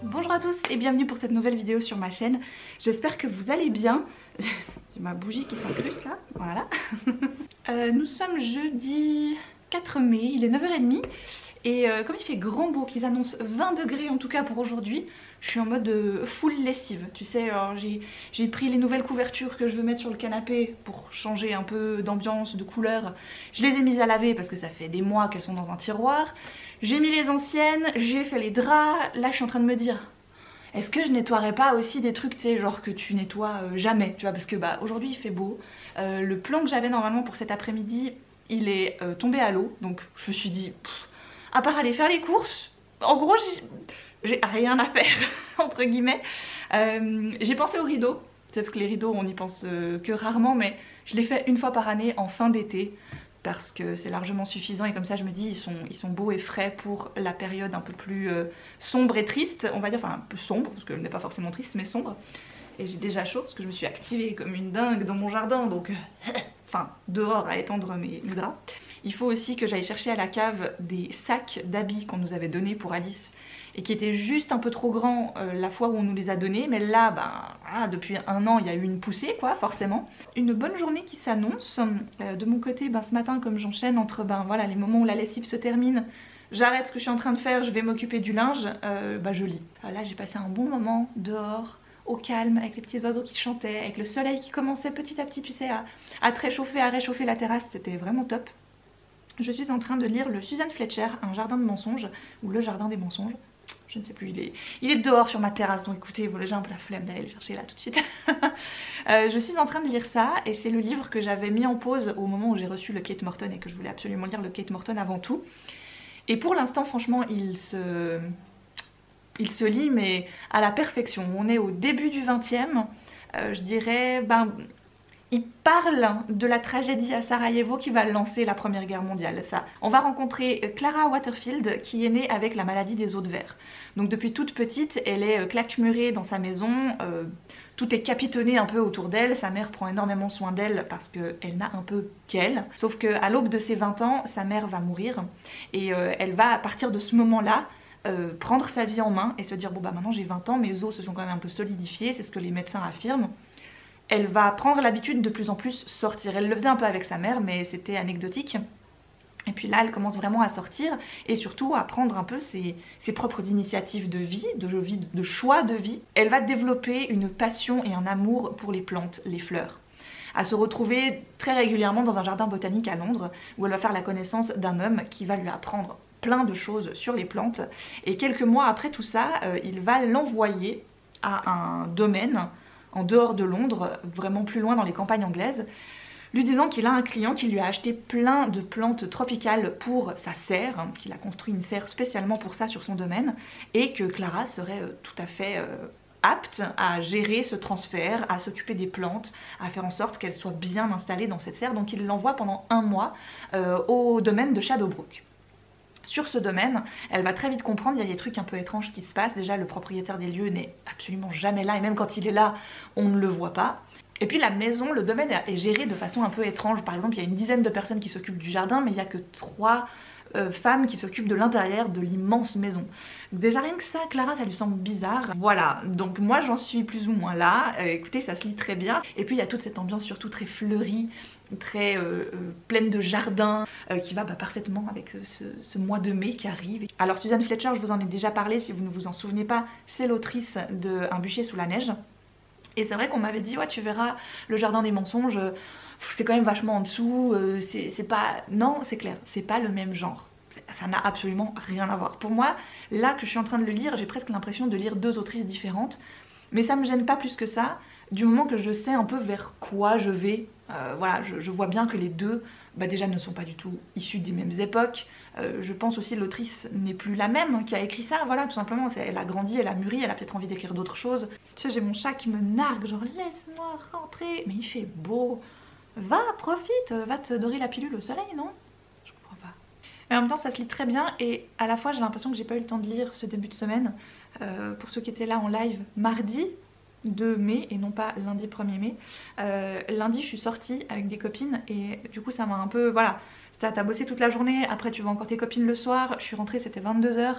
Bonjour à tous et bienvenue pour cette nouvelle vidéo sur ma chaîne. J'espère que vous allez bien. J'ai ma bougie qui s'incruste là, voilà. Nous sommes jeudi 4 mai, il est 9h30 et comme il fait grand beau, qu'ils annoncent 20 degrés en tout cas pour aujourd'hui, je suis en mode full lessive. Tu sais, j'ai pris les nouvelles couvertures que je veux mettre sur le canapé pour changer un peu d'ambiance, de couleur. Je les ai mises à laver parce que ça fait des mois qu'elles sont dans un tiroir. J'ai mis les anciennes, j'ai fait les draps. Là je suis en train de me dire, est-ce que je nettoierais pas aussi des trucs, tu sais, genre que tu nettoies jamais, tu vois, parce que bah aujourd'hui il fait beau. Le plan que j'avais normalement pour cet après-midi, il est tombé à l'eau, donc je me suis dit, à part aller faire les courses, en gros j'ai rien à faire, entre guillemets. J'ai pensé aux rideaux, c'est parce que les rideaux on n'y pense que rarement, mais je les fais une fois par année en fin d'été, parce que c'est largement suffisant et comme ça je me dis ils sont beaux et frais pour la période un peu plus sombre et triste, on va dire, enfin plus sombre, parce qu'elle n'est pas forcément triste mais sombre. Et j'ai déjà chaud parce que je me suis activée comme une dingue dans mon jardin, donc enfin dehors à étendre mes draps. Il faut aussi que j'aille chercher à la cave des sacs d'habits qu'on nous avait donnés pour Alice et qui étaient juste un peu trop grands la fois où on nous les a donnés, mais là depuis un an il y a eu une poussée quoi, forcément. Une bonne journée qui s'annonce. De mon côté, ce matin comme j'enchaîne entre voilà, les moments où la lessive se termine, j'arrête ce que je suis en train de faire, je vais m'occuper du linge, je lis. Là j'ai passé un bon moment dehors, au calme, avec les petits oiseaux qui chantaient, avec le soleil qui commençait petit à petit, tu sais, à te réchauffer, à réchauffer la terrasse, c'était vraiment top. Je suis en train de lire le Suzanne Fletcher, Un jardin de mensonges, ou Le jardin des mensonges. Je ne sais plus, il est dehors sur ma terrasse, donc écoutez, voilà, j'ai un peu la flemme d'aller le chercher là tout de suite. Je suis en train de lire ça, et c'est le livre que j'avais mis en pause au moment où j'ai reçu le Kate Morton, et que je voulais absolument lire le Kate Morton avant tout. Et pour l'instant, franchement, il se lit, mais à la perfection. On est au début du 20e, je dirais, il parle de la tragédie à Sarajevo qui va lancer la Première Guerre mondiale. Ça. On va rencontrer Clara Waterfield qui est née avec la maladie des os de verre. Donc depuis toute petite, elle est claquemurée dans sa maison, tout est capitonné un peu autour d'elle, sa mère prend énormément soin d'elle parce qu'elle n'a un peu qu'elle. Sauf qu'à l'aube de ses 20 ans, sa mère va mourir et elle va à partir de ce moment-là prendre sa vie en main et se dire bon maintenant j'ai 20 ans, mes os se sont quand même un peu solidifiés, c'est ce que les médecins affirment. Elle va prendre l'habitude de plus en plus sortir. Elle le faisait un peu avec sa mère, mais c'était anecdotique. Et puis là, elle commence vraiment à sortir et surtout à prendre un peu ses propres initiatives de vie, de choix de vie. Elle va développer une passion et un amour pour les plantes, les fleurs. À se retrouver très régulièrement dans un jardin botanique à Londres, où elle va faire la connaissance d'un homme qui va lui apprendre plein de choses sur les plantes. Et quelques mois après tout ça, il va l'envoyer à un domaine en dehors de Londres, vraiment plus loin dans les campagnes anglaises, lui disant qu'il a un client qui lui a acheté plein de plantes tropicales pour sa serre, qu'il a construit une serre spécialement pour ça sur son domaine, et que Clara serait tout à fait apte à gérer ce transfert, à s'occuper des plantes, à faire en sorte qu'elle soit bien installée dans cette serre. Donc il l'envoie pendant un mois au domaine de Shadowbrook. Sur ce domaine, elle va très vite comprendre, il y a des trucs un peu étranges qui se passent. Déjà, le propriétaire des lieux n'est absolument jamais là, et même quand il est là, on ne le voit pas. Et puis la maison, le domaine est géré de façon un peu étrange. Par exemple, il y a une dizaine de personnes qui s'occupent du jardin, mais il n'y a que 3 femmes qui s'occupent de l'intérieur de l'immense maison. Déjà rien que ça, Clara, ça lui semble bizarre. Voilà, donc moi j'en suis plus ou moins là. Écoutez, ça se lit très bien. Et puis il y a toute cette ambiance surtout très fleurie, très pleine de jardins, qui va parfaitement avec ce mois de mai qui arrive. Alors Suzanne Fletcher, je vous en ai déjà parlé, si vous ne vous en souvenez pas, c'est l'autrice de Un bûcher sous la neige. Et c'est vrai qu'on m'avait dit, ouais tu verras, Le jardin des mensonges, c'est quand même vachement en dessous, c'est pas... Non, c'est clair, c'est pas le même genre. Ça n'a absolument rien à voir. Pour moi, là que je suis en train de le lire, j'ai presque l'impression de lire 2 autrices différentes. Mais ça me gêne pas plus que ça, du moment que je sais un peu vers quoi je vais. Voilà, je vois bien que les deux, déjà ne sont pas du tout issus des mêmes époques. Je pense aussi que l'autrice n'est plus la même qui a écrit ça, voilà, tout simplement. Elle a grandi, elle a mûri, elle a peut-être envie d'écrire d'autres choses. Tu sais, j'ai mon chat qui me nargue, genre laisse-moi rentrer. Mais il fait beau. Va, profite, va te dorer la pilule au soleil, non? Je comprends pas. Mais en même temps, ça se lit très bien et à la fois, j'ai l'impression que j'ai pas eu le temps de lire ce début de semaine. Pour ceux qui étaient là en live, mardi 2 mai et non pas lundi 1er mai. Lundi, je suis sortie avec des copines et du coup, ça m'a un peu... Voilà, t'as bossé toute la journée, après tu vois encore tes copines le soir. Je suis rentrée, c'était 22 h.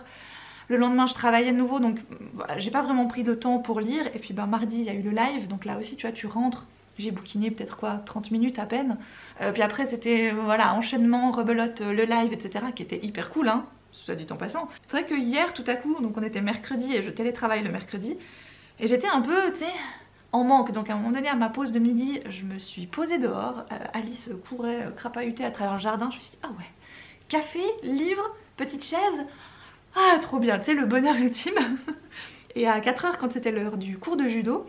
Le lendemain je travaillais de nouveau, donc voilà, j'ai pas vraiment pris de temps pour lire. Et puis mardi il y a eu le live, donc là aussi tu vois, tu rentres, j'ai bouquiné peut-être quoi, 30 minutes à peine. Puis après c'était voilà, enchaînement, rebelote, le live, etc. qui était hyper cool, hein, soit dit en passant. C'est vrai que hier tout à coup, donc on était mercredi et je télétravaille le mercredi, et j'étais un peu, tu sais, en manque. Donc à un moment donné, à ma pause de midi, je me suis posée dehors, Alice courait, crapahutait à travers le jardin, je me suis dit ah ouais, café, livre, petite chaise, ah trop bien, tu sais, le bonheur ultime. Et à 4 h, quand c'était l'heure du cours de judo,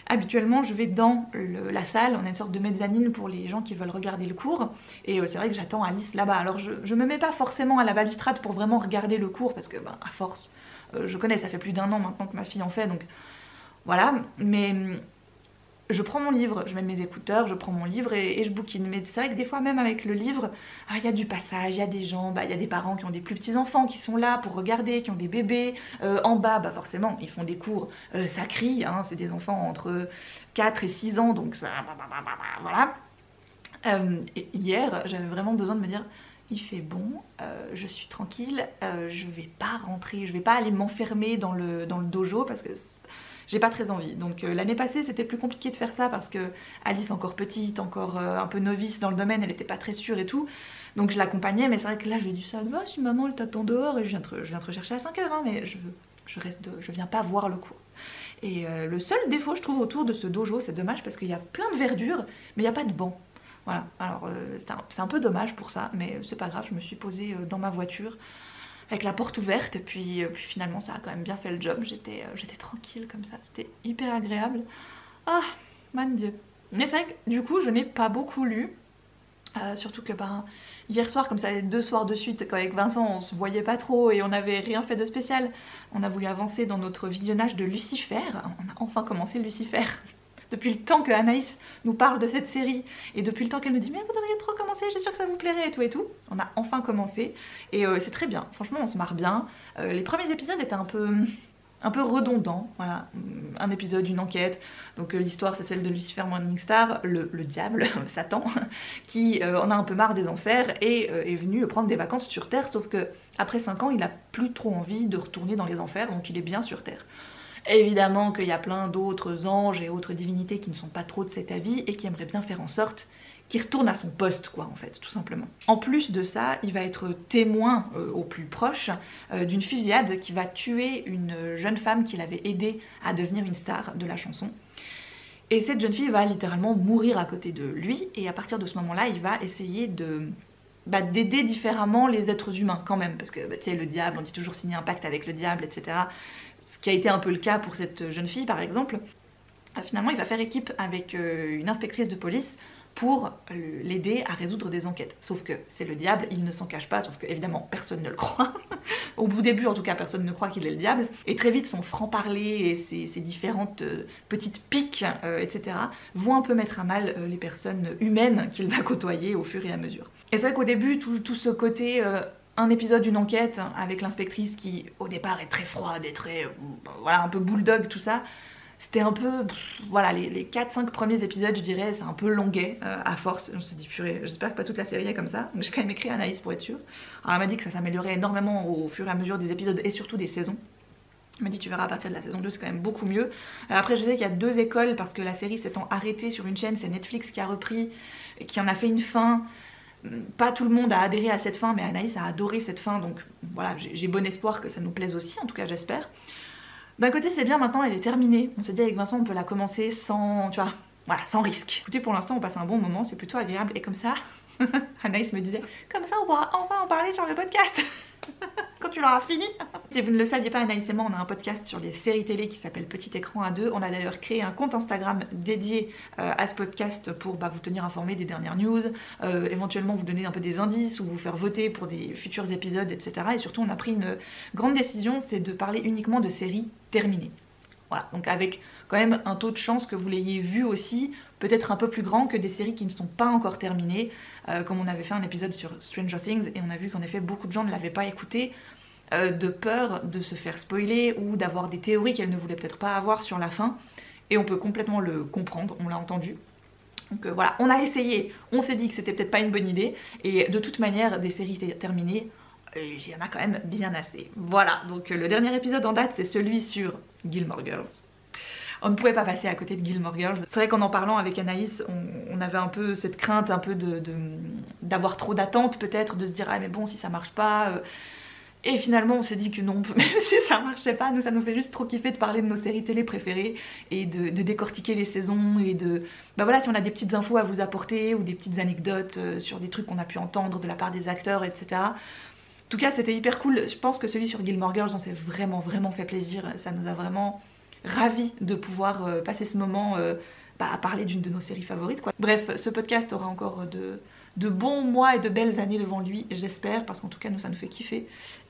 habituellement je vais dans la salle, on a une sorte de mezzanine pour les gens qui veulent regarder le cours, et c'est vrai que j'attends Alice là-bas. Alors je me mets pas forcément à la balustrade pour vraiment regarder le cours, parce que à force, je connais, ça fait plus d'1 an maintenant que ma fille en fait, donc voilà, mais je prends mon livre, je mets mes écouteurs, je prends mon livre et je bouquine. Mais c'est vrai que des fois même avec le livre, il y a du passage, il y a des gens, il y a des parents qui ont des plus petits enfants qui sont là pour regarder, qui ont des bébés. En bas, forcément, ils font des cours, ça crie, hein, c'est des enfants entre 4 et 6 ans, donc ça... Voilà. Et hier, j'avais vraiment besoin de me dire... Il fait bon, je suis tranquille, je vais pas rentrer, je vais pas aller m'enfermer dans le dojo parce que j'ai pas très envie. Donc l'année passée c'était plus compliqué de faire ça parce que Alice encore petite, encore un peu novice dans le domaine, elle était pas très sûre et tout. Donc je l'accompagnais, mais c'est vrai que là je lui ai dit ça va si maman elle t'attend dehors, et je viens te rechercher à 5 h, hein, mais je viens pas voir le cours. Et le seul défaut je trouve autour de ce dojo, c'est dommage parce qu'il y a plein de verdure, mais il n'y a pas de banc. Voilà, alors c'est un peu dommage pour ça, mais c'est pas grave, je me suis posée dans ma voiture avec la porte ouverte, et puis finalement ça a quand même bien fait le job, j'étais tranquille comme ça, c'était hyper agréable. Ah, mon dieu. Mais c'est vrai que du coup je n'ai pas beaucoup lu, surtout que hier soir, comme ça les 2 soirs de suite, avec Vincent on se voyait pas trop et on n'avait rien fait de spécial, on a voulu avancer dans notre visionnage de Lucifer, on a enfin commencé Lucifer. Depuis le temps que Anaïs nous parle de cette série, et depuis le temps qu'elle me dit mais vous devriez trop commencer, je suis sûre que ça vous plairait et tout, on a enfin commencé et c'est très bien, franchement on se marre bien. Les premiers épisodes étaient un peu redondants, voilà, un épisode, une enquête, donc l'histoire c'est celle de Lucifer Morningstar, le diable, Satan, qui en a un peu marre des enfers et est venu prendre des vacances sur Terre, sauf que après 5 ans il a plus trop envie de retourner dans les enfers, donc il est bien sur Terre. Évidemment qu'il y a plein d'autres anges et autres divinités qui ne sont pas trop de cet avis et qui aimeraient bien faire en sorte qu'il retourne à son poste, quoi, en fait, tout simplement. En plus de ça, il va être témoin au plus proche d'une fusillade qui va tuer une jeune femme qu'il avait aidée à devenir une star de la chanson. Et cette jeune fille va littéralement mourir à côté de lui, et à partir de ce moment-là, il va essayer d'aider différemment les êtres humains quand même, parce que tu sais, le diable, on dit toujours signer un pacte avec le diable, etc. Ce qui a été un peu le cas pour cette jeune fille par exemple. Finalement il va faire équipe avec une inspectrice de police pour l'aider à résoudre des enquêtes. Sauf que c'est le diable, il ne s'en cache pas, sauf que évidemment personne ne le croit. Au bout début en tout cas personne ne croit qu'il est le diable. Et très vite son franc-parler et ses différentes petites piques, etc. vont un peu mettre à mal les personnes humaines qu'il va côtoyer au fur et à mesure. Et c'est vrai qu'au début tout ce côté... un épisode, une enquête avec l'inspectrice qui au départ est très froide et très voilà, un peu bulldog, tout ça, c'était un peu voilà, les 4-5 premiers épisodes je dirais, c'est un peu longuet à force. Je me suis dit purée, j'espère que pas toute la série est comme ça, mais j'ai quand même écrit à Anaïs pour être sûre. Alors elle m'a dit que ça s'améliorait énormément au fur et à mesure des épisodes et surtout des saisons. Elle m'a dit tu verras à partir de la saison 2 c'est quand même beaucoup mieux. Après je sais qu'il y a 2 écoles parce que la série s'étant arrêtée sur une chaîne, c'est Netflix qui a repris, qui en a fait une fin. Pas tout le monde a adhéré à cette fin, mais Anaïs a adoré cette fin, donc voilà, j'ai bon espoir que ça nous plaise aussi, en tout cas j'espère. D'un côté c'est bien, maintenant elle est terminée, on s'est dit avec Vincent on peut la commencer sans, tu vois, voilà, sans risque. Écoutez, pour l'instant on passe un bon moment, c'est plutôt agréable, et comme ça, Anaïs me disait, comme ça on pourra enfin en parler sur le podcast. Quand tu l'auras fini. Si vous ne le saviez pas, Anaïs et moi on a un podcast sur les séries télé qui s'appelle Petit Écran à 2. On a d'ailleurs créé un compte Instagram dédié à ce podcast pour vous tenir informé des dernières news, éventuellement vous donner un peu des indices ou vous faire voter pour des futurs épisodes, etc. Et surtout on a pris une grande décision, c'est de parler uniquement de séries terminées. Voilà, donc avec quand même un taux de chance que vous l'ayez vu aussi, peut-être un peu plus grand que des séries qui ne sont pas encore terminées, comme on avait fait un épisode sur Stranger Things et on a vu qu'en effet beaucoup de gens ne l'avaient pas écouté de peur de se faire spoiler ou d'avoir des théories qu'elles ne voulaient peut-être pas avoir sur la fin, et on peut complètement le comprendre, on l'a entendu. Donc voilà, on a essayé, on s'est dit que c'était peut-être pas une bonne idée, et de toute manière des séries terminées, il y en a quand même bien assez. Voilà, donc le dernier épisode en date c'est celui sur Gilmore Girls. On ne pouvait pas passer à côté de Gilmore Girls. C'est vrai qu'en en parlant avec Anaïs, on avait un peu cette crainte un peu d'avoir trop d'attentes peut-être, de se dire ah mais bon si ça marche pas... Et finalement on s'est dit que non, même si ça marchait pas, nous ça nous fait juste trop kiffer de parler de nos séries télé préférées et de décortiquer les saisons et de... Bah voilà, si on a des petites infos à vous apporter ou des petites anecdotes sur des trucs qu'on a pu entendre de la part des acteurs, etc. En tout cas c'était hyper cool, je pense que celui sur Gilmore Girls on s'est vraiment fait plaisir, ça nous a vraiment ravis de pouvoir passer ce moment à parler d'une de nos séries favorites quoi. Bref, ce podcast aura encore de bons mois et de belles années devant lui, j'espère, parce qu'en tout cas nous ça nous fait kiffer.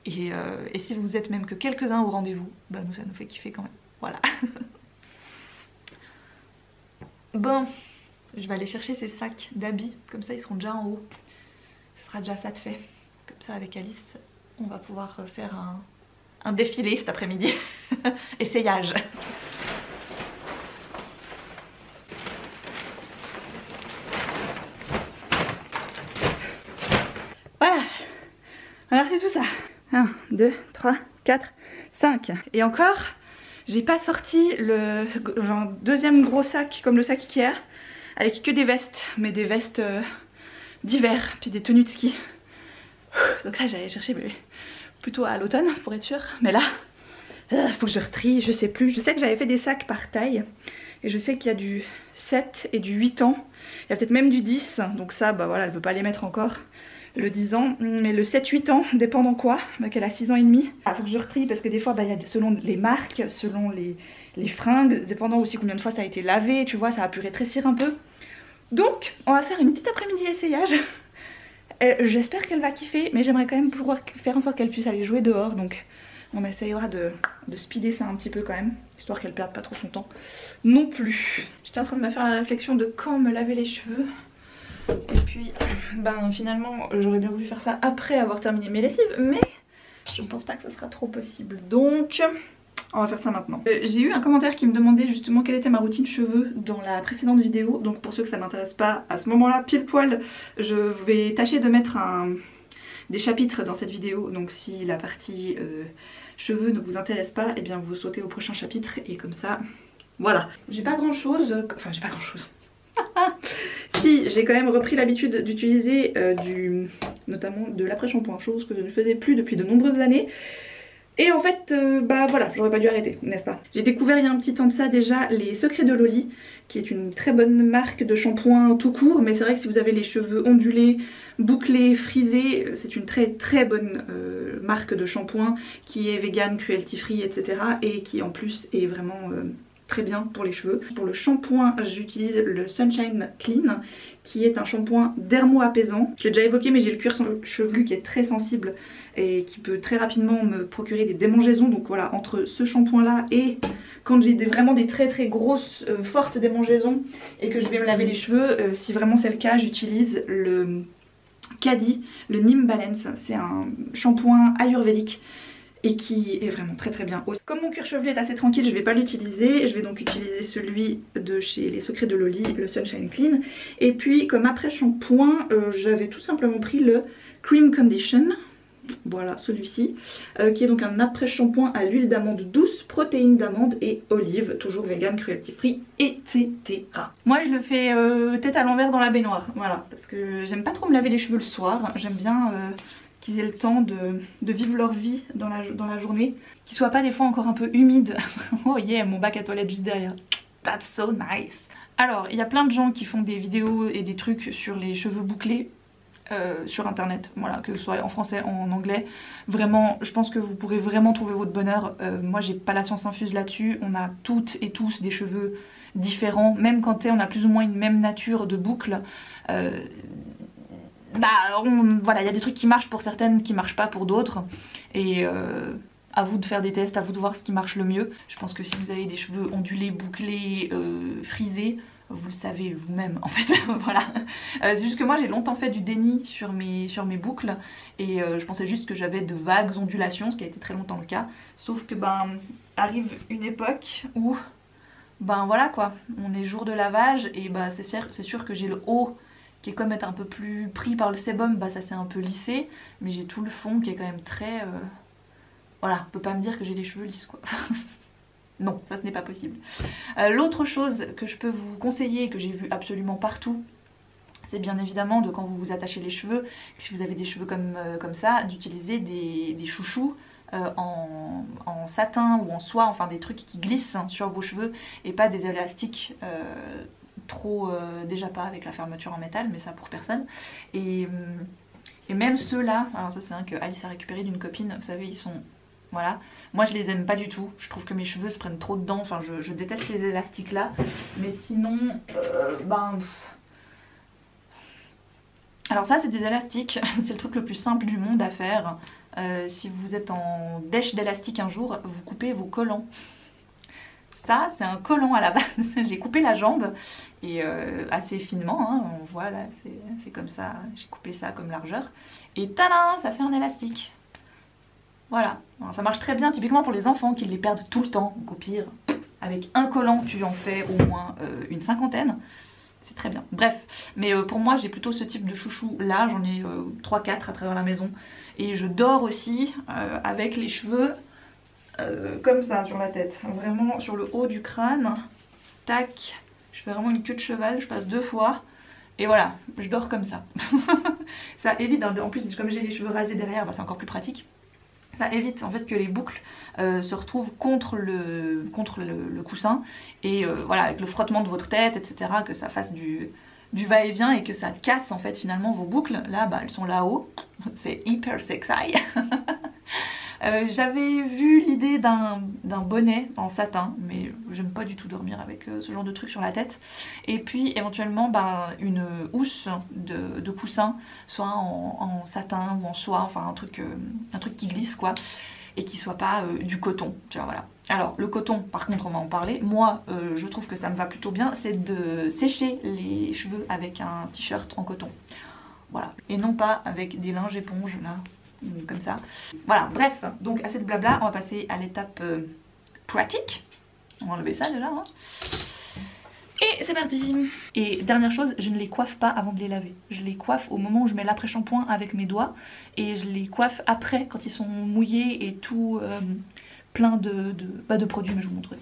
Et si vous êtes même que quelques-uns au rendez-vous, bah nous ça nous fait kiffer quand même. Voilà. Bon, je vais aller chercher ces sacs d'habits, comme ça ils seront déjà en haut. Ce sera déjà ça de fait. Comme ça avec Alice, on va pouvoir faire un défilé cet après-midi. Essayage. Voilà, on a reçu tout ça. 1, 2, 3, 4, 5. Et encore, j'ai pas sorti le genre, deuxième gros sac comme le sac Ikea avec que des vestes, mais des vestes d'hiver, puis des tenues de ski. Donc ça j'allais chercher mais plutôt à l'automne pour être sûre. Mais là, faut que je retrie, je sais plus. Je sais que j'avais fait des sacs par taille. Et je sais qu'il y a du 7 et du 8 ans. Il y a peut-être même du 10. Donc ça, bah voilà, elle peut pas les mettre encore. Le 10 ans, mais le 7-8 ans, dépendant quoi, qu'elle a 6 ans et demi. Faut que je retrie parce que des fois, bah, y a selon les marques, selon les fringues, dépendant aussi combien de fois ça a été lavé, tu vois, ça a pu rétrécir un peu. Donc, on va faire une petite après-midi essayage. J'espère qu'elle va kiffer, mais j'aimerais quand même pouvoir faire en sorte qu'elle puisse aller jouer dehors, donc on essayera de speeder ça un petit peu quand même, histoire qu'elle perde pas trop son temps non plus. J'étais en train de me faire la réflexion de quand me laver les cheveux. Et puis, ben finalement, j'aurais bien voulu faire ça après avoir terminé mes lessives, mais je ne pense pas que ça sera trop possible. Donc, on va faire ça maintenant. J'ai eu un commentaire qui me demandait justement quelle était ma routine cheveux dans la précédente vidéo. Donc pour ceux que ça n'intéresse pas, à ce moment-là, pile poil, je vais tâcher de mettre des chapitres dans cette vidéo. Donc si la partie cheveux ne vous intéresse pas, et bien vous sautez au prochain chapitre et comme ça, voilà. J'ai pas grand-chose, enfin j'ai pas grand-chose. Si, j'ai quand même repris l'habitude d'utiliser notamment de l'après-shampoing, chose que je ne faisais plus depuis de nombreuses années. Et en fait, bah voilà, j'aurais pas dû arrêter, n'est-ce pas? J'ai découvert il y a un petit temps de ça déjà les Secrets de Loli, qui est une très bonne marque de shampoing tout court. Mais c'est vrai que si vous avez les cheveux ondulés, bouclés, frisés, c'est une très bonne marque de shampoing qui est vegan, cruelty free, etc. Et qui en plus est vraiment... très bien pour les cheveux. Pour le shampoing, j'utilise le Sunshine Clean qui est un shampoing dermo-apaisant. Je l'ai déjà évoqué mais j'ai le cuir chevelu qui est très sensible et qui peut très rapidement me procurer des démangeaisons. Donc voilà, entre ce shampoing là et quand j'ai vraiment des très grosses, fortes démangeaisons et que je vais me laver les cheveux, si vraiment c'est le cas, j'utilise le Kadi, le Neem Balance. C'est un shampoing ayurvédique et qui est vraiment très bien. Comme mon cuir chevelu est assez tranquille, je vais pas l'utiliser. Je vais donc utiliser celui de chez Les Secrets de Loli, le Sunshine Clean. Et puis comme après shampoing, j'avais tout simplement pris le Cream Condition. Voilà, celui-ci, qui est donc un après shampoing à l'huile d'amande douce, protéines d'amande et olive, toujours vegan, cruelty free, etc. Moi je le fais tête à l'envers dans la baignoire, voilà, parce que j'aime pas trop me laver les cheveux le soir. J'aime bien... qu'ils aient le temps de vivre leur vie dans la journée, qu'ils soient pas des fois encore un peu humides. Oh yeah, mon bac à toilette juste derrière. That's so nice. Alors, il y a plein de gens qui font des vidéos et des trucs sur les cheveux bouclés sur internet, voilà, que ce soit en français, en anglais. Vraiment, je pense que vous pourrez vraiment trouver votre bonheur. Moi, j'ai pas la science infuse là-dessus. On a toutes et tous des cheveux différents, même quand on a plus ou moins une même nature de boucle. Voilà, il y a des trucs qui marchent pour certaines, qui marchent pas pour d'autres. Et à vous de faire des tests, à vous de voir ce qui marche le mieux. Je pense que si vous avez des cheveux ondulés, bouclés, frisés, vous le savez vous-même en fait. Voilà. C'est juste que moi j'ai longtemps fait du déni sur mes boucles. Et je pensais juste que j'avais de vagues ondulations, ce qui a été très longtemps le cas. Sauf que arrive une époque où voilà quoi, on est jour de lavage et c'est sûr que j'ai le haut qui est comme être un peu plus pris par le sébum, bah ça s'est un peu lissé, mais j'ai tout le fond qui est quand même très... Voilà, on peut pas me dire que j'ai les cheveux lisses quoi. Non, ça ce n'est pas possible. L'autre chose que je peux vous conseiller et que j'ai vu absolument partout, c'est bien évidemment de quand vous vous attachez les cheveux, si vous avez des cheveux comme ça, d'utiliser des chouchous en satin ou en soie, enfin des trucs qui glissent sur vos cheveux et pas des élastiques trop, déjà pas avec la fermeture en métal, mais ça pour personne. Et même ceux-là, alors ça c'est un que Alice a récupéré d'une copine, vous savez ils sont... Voilà, moi je les aime pas du tout, je trouve que mes cheveux se prennent trop dedans, enfin je déteste les élastiques là, mais sinon, alors ça c'est des élastiques, c'est le truc le plus simple du monde à faire. Si vous êtes en dèche d'élastique un jour, vous coupez vos collants. Ça c'est un collant à la base, j'ai coupé la jambe et assez finement, hein, on voit là c'est comme ça, j'ai coupé ça comme largeur et tada, ça fait un élastique. Voilà, alors, ça marche très bien typiquement pour les enfants qui les perdent tout le temps, donc au pire avec un collant tu en fais au moins une cinquantaine. C'est très bien. Bref, mais pour moi j'ai plutôt ce type de chouchou là, j'en ai 3-4 à travers la maison. Et je dors aussi avec les cheveux comme ça sur la tête, vraiment sur le haut du crâne. Tac, je fais vraiment une queue de cheval, je passe 2 fois. Et voilà, je dors comme ça. Ça évite, en plus comme j'ai les cheveux rasés derrière, bah, c'est encore plus pratique. Ça évite en fait que les boucles se retrouvent contre le coussin et voilà, avec le frottement de votre tête, etc., que ça fasse du va-et-vient et que ça casse en fait finalement vos boucles. Là, bah, elles sont là-haut, c'est hyper sexy. J'avais vu l'idée d'un bonnet en satin, mais j'aime pas du tout dormir avec ce genre de truc sur la tête. Et puis éventuellement bah, une housse de coussin, soit en satin ou en soie, enfin un truc qui glisse quoi, et qui soit pas du coton, tu vois, voilà. Alors le coton par contre on va en parler, moi je trouve que ça me va plutôt bien, c'est de sécher les cheveux avec un t-shirt en coton. Voilà, et non pas avec des linges éponges là. Comme ça. Voilà, bref, donc assez de blabla, on va passer à l'étape pratique. On va enlever ça déjà. Hein. Et c'est parti. Et dernière chose, je ne les coiffe pas avant de les laver. Je les coiffe au moment où je mets l'après-shampoing avec mes doigts et je les coiffe après quand ils sont mouillés et tout plein de produits, mais je vous montrerai.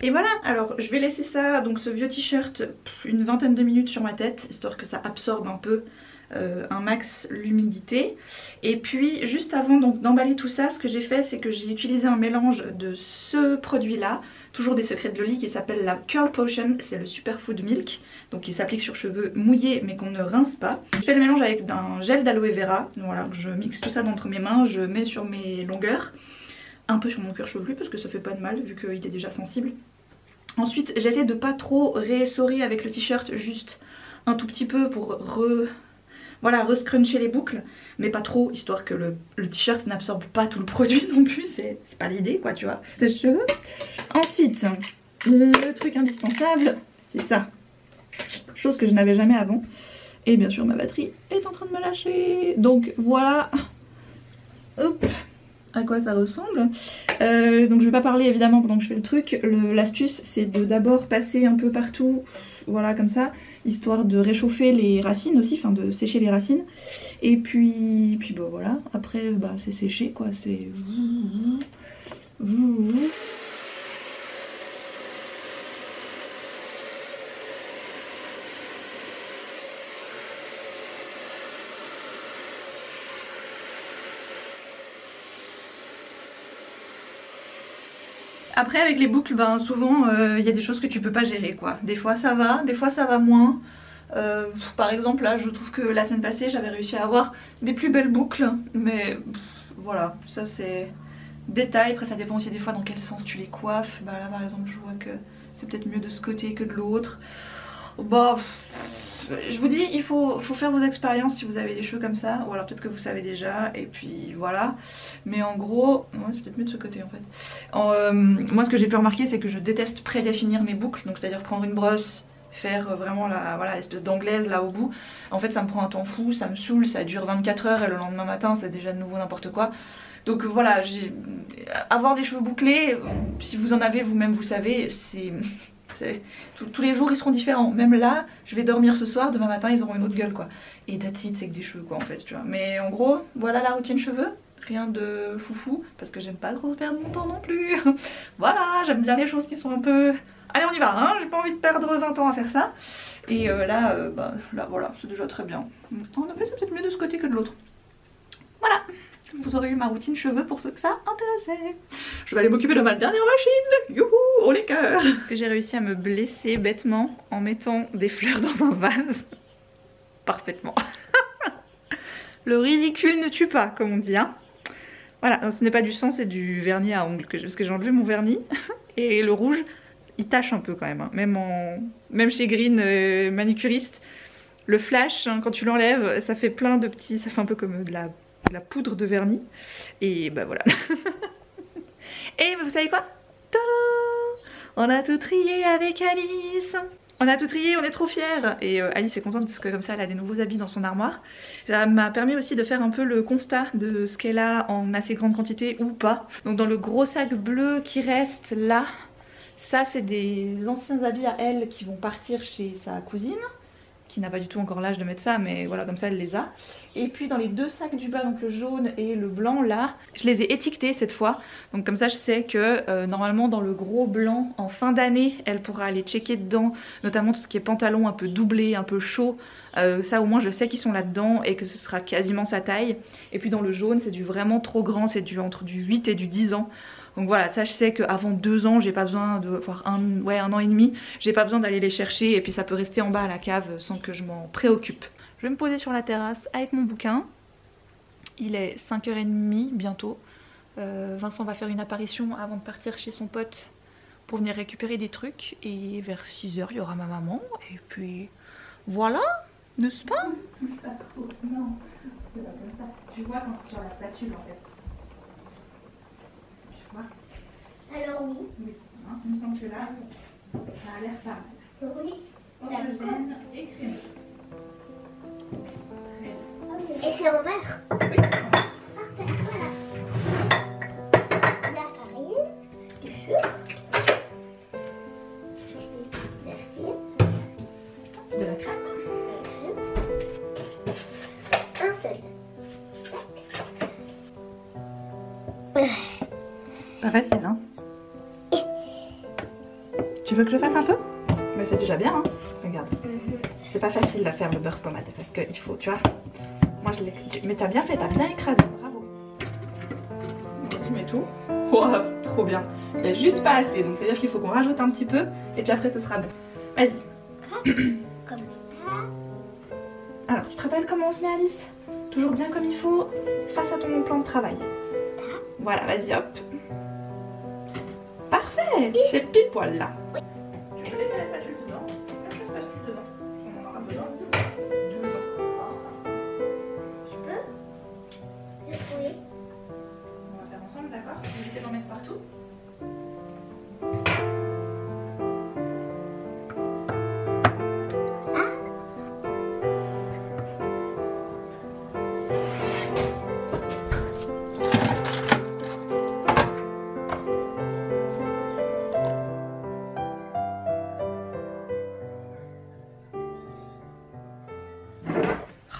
Et voilà, alors je vais laisser ça, donc ce vieux t-shirt, une vingtaine de minutes sur ma tête, histoire que ça absorbe un peu un max l'humidité. Et puis juste avant d'emballer tout ça, ce que j'ai fait, c'est que j'ai utilisé un mélange de ce produit là, toujours des Secrets de Loli, qui s'appelle la Curl Potion, c'est le Superfood Milk, donc qui s'applique sur cheveux mouillés mais qu'on ne rince pas. Je fais le mélange avec un gel d'aloe vera, voilà, je mixe tout ça entre mes mains, je mets sur mes longueurs, un peu sur mon cuir chevelu parce que ça fait pas de mal vu qu'il est déjà sensible. Ensuite j'essaie de pas trop réessorer avec le t-shirt, juste un tout petit peu pour voilà, rescruncher les boucles, mais pas trop, histoire que le t-shirt n'absorbe pas tout le produit non plus, c'est pas l'idée quoi, tu vois. Sèche-cheveux. Ensuite, le truc indispensable, c'est ça. Chose que je n'avais jamais avant. Et bien sûr ma batterie est en train de me lâcher. Donc voilà, hop, à quoi ça ressemble. Donc je vais pas parler évidemment pendant que je fais le truc. L'astuce c'est de d'abord passer un peu partout, voilà comme ça, histoire de réchauffer les racines aussi, enfin de sécher les racines. Et puis bah voilà, après bah c'est séché quoi, c'est... Après avec les boucles, ben, souvent y a des choses que tu peux pas gérer quoi. Des fois ça va moins. Par exemple là je trouve que la semaine passée j'avais réussi à avoir des plus belles boucles. Mais voilà, ça c'est détail. Après ça dépend aussi des fois dans quel sens tu les coiffes. Bah là par exemple je vois que c'est peut-être mieux de ce côté que de l'autre. Bah je vous dis, il faut faire vos expériences si vous avez des cheveux comme ça, ou alors peut-être que vous savez déjà, et puis voilà. Mais en gros, ouais, c'est peut-être mieux de ce côté en fait. Moi ce que j'ai pu remarquer c'est que je déteste prédéfinir mes boucles, donc c'est à dire prendre une brosse, faire vraiment la voilà, l'espèce d'anglaise là au bout. En fait ça me prend un temps fou, ça me saoule, ça dure 24 heures et le lendemain matin c'est déjà de nouveau n'importe quoi. Donc voilà, avoir des cheveux bouclés, si vous en avez vous-même vous savez, c'est... Tous les jours ils seront différents. Même là, je vais dormir ce soir, demain matin ils auront une autre gueule quoi. Et that's it, c'est que des cheveux quoi en fait, tu vois. Mais en gros, voilà la routine cheveux. Rien de foufou, parce que j'aime pas trop perdre mon temps non plus. Voilà, j'aime bien les choses qui sont un peu... Allez on y va, hein, j'ai pas envie de perdre 20 ans à faire ça. Et là voilà, c'est déjà très bien. En effet c'est peut-être mieux de ce côté que de l'autre. Voilà, vous aurez eu ma routine cheveux pour ceux que ça intéressait. Je vais aller m'occuper de ma dernière machine. Youhou, oh les cœurs. Parce que j'ai réussi à me blesser bêtement en mettant des fleurs dans un vase. Parfaitement. Le ridicule ne tue pas, comme on dit, hein. Voilà, ce n'est pas du sang, c'est du vernis à ongles. Parce que j'ai enlevé mon vernis. Et le rouge, il tache un peu quand même. Hein. Même chez Green, manucuriste, le flash, hein, quand tu l'enlèves, ça fait plein de petits... Ça fait un peu comme de la poudre de vernis. Et bah voilà. Et vous savez quoi? Tadam! On a tout trié avec Alice. On a tout trié, on est trop fiers. Et Alice est contente parce que comme ça elle a des nouveaux habits dans son armoire. Ça m'a permis aussi de faire un peu le constat de ce qu'elle a en assez grande quantité ou pas. Donc dans le gros sac bleu qui reste là, ça c'est des anciens habits à elle qui vont partir chez sa cousine, qui n'a pas du tout encore l'âge de mettre ça, mais voilà, comme ça elle les a. Et puis dans les deux sacs du bas, donc le jaune et le blanc là, je les ai étiquetés cette fois. Donc comme ça je sais que normalement dans le gros blanc, en fin d'année, elle pourra aller checker dedans, notamment tout ce qui est pantalon un peu doublé, un peu chaud. Ça au moins je sais qu'ils sont là-dedans et que ce sera quasiment sa taille. Et puis dans le jaune c'est du vraiment trop grand, c'est entre du 8 et du 10 ans. Donc voilà, ça je sais qu'avant 2 ans, j'ai pas besoin de... voire un an et demi, j'ai pas besoin d'aller les chercher et puis ça peut rester en bas à la cave sans que je m'en préoccupe. Je vais me poser sur la terrasse avec mon bouquin. Il est 5h30 bientôt. Vincent va faire une apparition avant de partir chez son pote pour venir récupérer des trucs. Et vers 6h, il y aura ma maman. Et puis voilà, n'est-ce pas? Pas trop, non. C'est pas comme ça. Tu vois quand c'est sur la spatule en fait. Alors oui. Oui, hein, il me semble que là, ça a l'air pas mal. Oui. Homogène et crémeux. Et c'est en verre. Oui. Parfait, voilà. La farine, du sucre. Merci. De la crème. Un seul. Pas facile, hein. Tu veux que je fasse un peu? Mais c'est déjà bien, hein. Regarde. C'est pas facile à faire le beurre pommade parce qu'il faut, tu vois. Moi je l'ai. Mais t'as bien fait, t'as bien écrasé, bravo. Vas-y, mets tout. Wow, trop bien. Il n'y a juste pas assez, donc c'est à dire qu'il faut qu'on rajoute un petit peu et puis après ce sera bon. Vas-y. Comme ça. Alors, tu te rappelles comment on se met, Alice? Toujours bien comme il faut, face à ton plan de travail. Voilà, vas-y, hop. Parfait, c'est pile poil là. Tu peux laisser la spatule dedans. Laisse la spatule dedans. On en aura besoin dedans. éviter d'en mettre partout.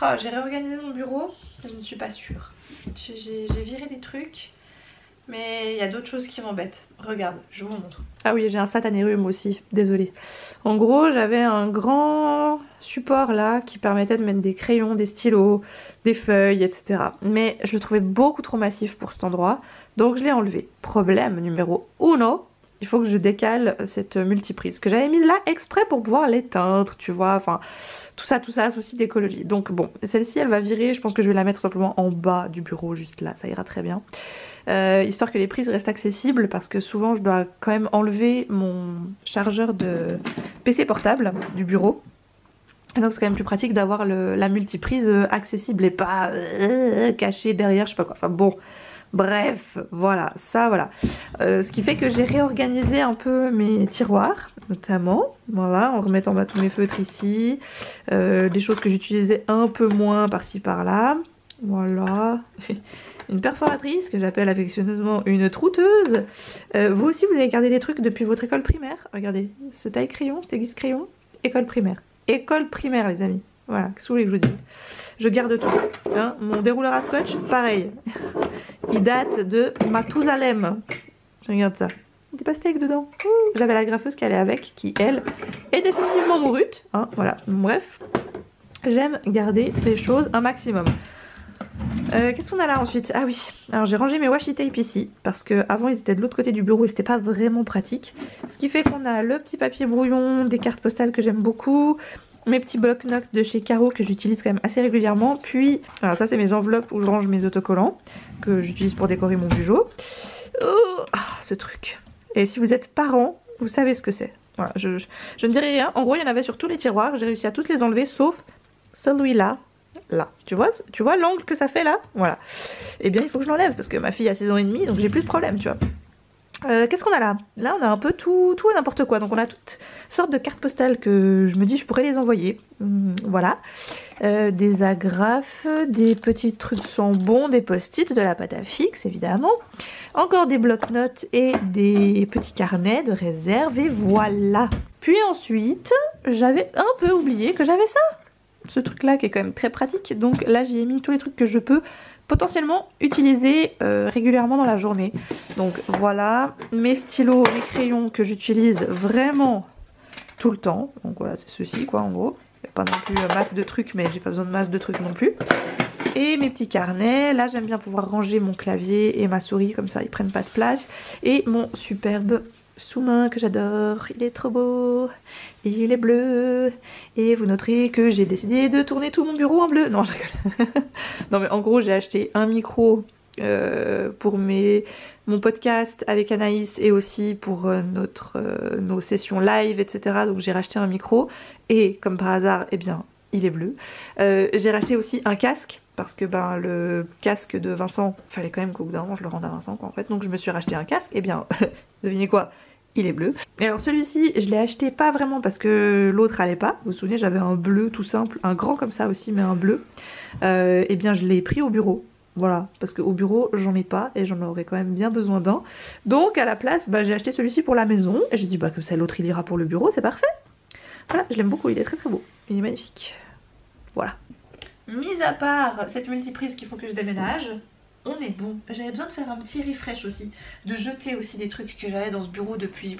Oh, j'ai réorganisé mon bureau, je ne suis pas sûre. J'ai viré des trucs, mais il y a d'autres choses qui m'embêtent. Regarde, je vous montre. Ah oui, j'ai un satanérum aussi, désolée. En gros, j'avais un grand support là qui permettait de mettre des crayons, des stylos, des feuilles, etc. Mais je le trouvais beaucoup trop massif pour cet endroit, donc je l'ai enlevé. Problème numéro 1. Il faut que je décale cette multiprise que j'avais mise là exprès pour pouvoir l'éteindre, tu vois, enfin tout ça, souci d'écologie. Donc bon, celle-ci elle va virer, je pense que je vais la mettre tout simplement en bas du bureau, juste là, ça ira très bien. Histoire que les prises restent accessibles parce que souvent je dois quand même enlever mon chargeur de PC portable du bureau. Et donc c'est quand même plus pratique d'avoir la multiprise accessible et pas cachée derrière, je sais pas quoi, enfin bon... Bref, voilà, ça voilà. Ce qui fait que j'ai réorganisé un peu mes tiroirs, notamment, voilà, en remettant tous mes feutres ici, des choses que j'utilisais un peu moins par-ci par-là, voilà. Une perforatrice que j'appelle affectueusement une trouteuse. Vous aussi, vous avez gardé des trucs depuis votre école primaire. Regardez, ce taille-crayon, cet aiguise-crayon, école primaire. École primaire, les amis. Voilà, qu'est-ce que vous voulez que je vous dise? Je garde tout. Hein, mon dérouleur à scotch, pareil. Il date de Mathusalem. Regarde ça. Des pastèques dedans. J'avais la graffeuse qui allait avec, qui elle est définitivement mourute. Hein, voilà. Bref, j'aime garder les choses un maximum. Qu'est-ce qu'on a là ensuite? Ah oui, alors j'ai rangé mes washi tape ici parce que avant ils étaient de l'autre côté du bureau et c'était pas vraiment pratique. Ce qui fait qu'on a le petit papier brouillon, des cartes postales que j'aime beaucoup, mes petits bloc-notes de chez Caro que j'utilise quand même assez régulièrement. Puis, alors ça c'est mes enveloppes où je range mes autocollants que j'utilise pour décorer mon bureau. Oh, ce truc. Et si vous êtes parent, vous savez ce que c'est. Voilà, je ne dirai rien. En gros, il y en avait sur tous les tiroirs. J'ai réussi à tous les enlever sauf celui-là. Là, tu vois l'angle que ça fait là? Voilà. Eh bien, il faut que je l'enlève parce que ma fille a 6 ans et demi, donc j'ai plus de problème, tu vois. Qu'est-ce qu'on a là? Là, on a un peu tout et n'importe quoi. Donc, on a toutes sortes de cartes postales que je me dis je pourrais les envoyer. Voilà. Des agrafes, des petits trucs sans bon, des post-it, de la pâte à fixe, évidemment. Encore des bloc-notes et des petits carnets de réserve. Et voilà. Puis ensuite, j'avais un peu oublié que j'avais ça. Ce truc là qui est quand même très pratique, donc là j'y ai mis tous les trucs que je peux potentiellement utiliser régulièrement dans la journée. Donc voilà, mes stylos, mes crayons que j'utilise vraiment tout le temps, donc voilà c'est ceci quoi en gros, il n'y a pas non plus masse de trucs mais j'ai pas besoin de masse de trucs non plus. Et mes petits carnets, là j'aime bien pouvoir ranger mon clavier et ma souris comme ça ils prennent pas de place, et mon superbe sous-main que j'adore, il est trop beau, il est bleu, et vous noterez que j'ai décidé de tourner tout mon bureau en bleu. Non, je rigole. Non mais en gros j'ai acheté un micro pour mon podcast avec Anaïs et aussi pour nos sessions live, etc. Donc j'ai racheté un micro et comme par hasard, eh bien il est bleu. J'ai racheté aussi un casque parce que ben le casque de Vincent, fallait quand même qu'au bout d'un moment je le rende à Vincent quoi en fait. Donc je me suis racheté un casque, et bien devinez quoi, il est bleu. Et alors celui-ci je l'ai acheté pas vraiment parce que l'autre allait pas. Vous vous souvenez j'avais un bleu tout simple, un grand comme ça aussi mais un bleu. Et bien je l'ai pris au bureau. Voilà, parce qu'au bureau j'en ai pas et j'en aurais quand même bien besoin d'un. Donc à la place bah, j'ai acheté celui-ci pour la maison et j'ai dit bah comme ça l'autre il ira pour le bureau, c'est parfait. Voilà, je l'aime beaucoup, il est très très beau, il est magnifique. Voilà. Mis à part cette multiprise qu'il faut que je déménage, on est bon. J'avais besoin de faire un petit refresh aussi, de jeter aussi des trucs que j'avais dans ce bureau depuis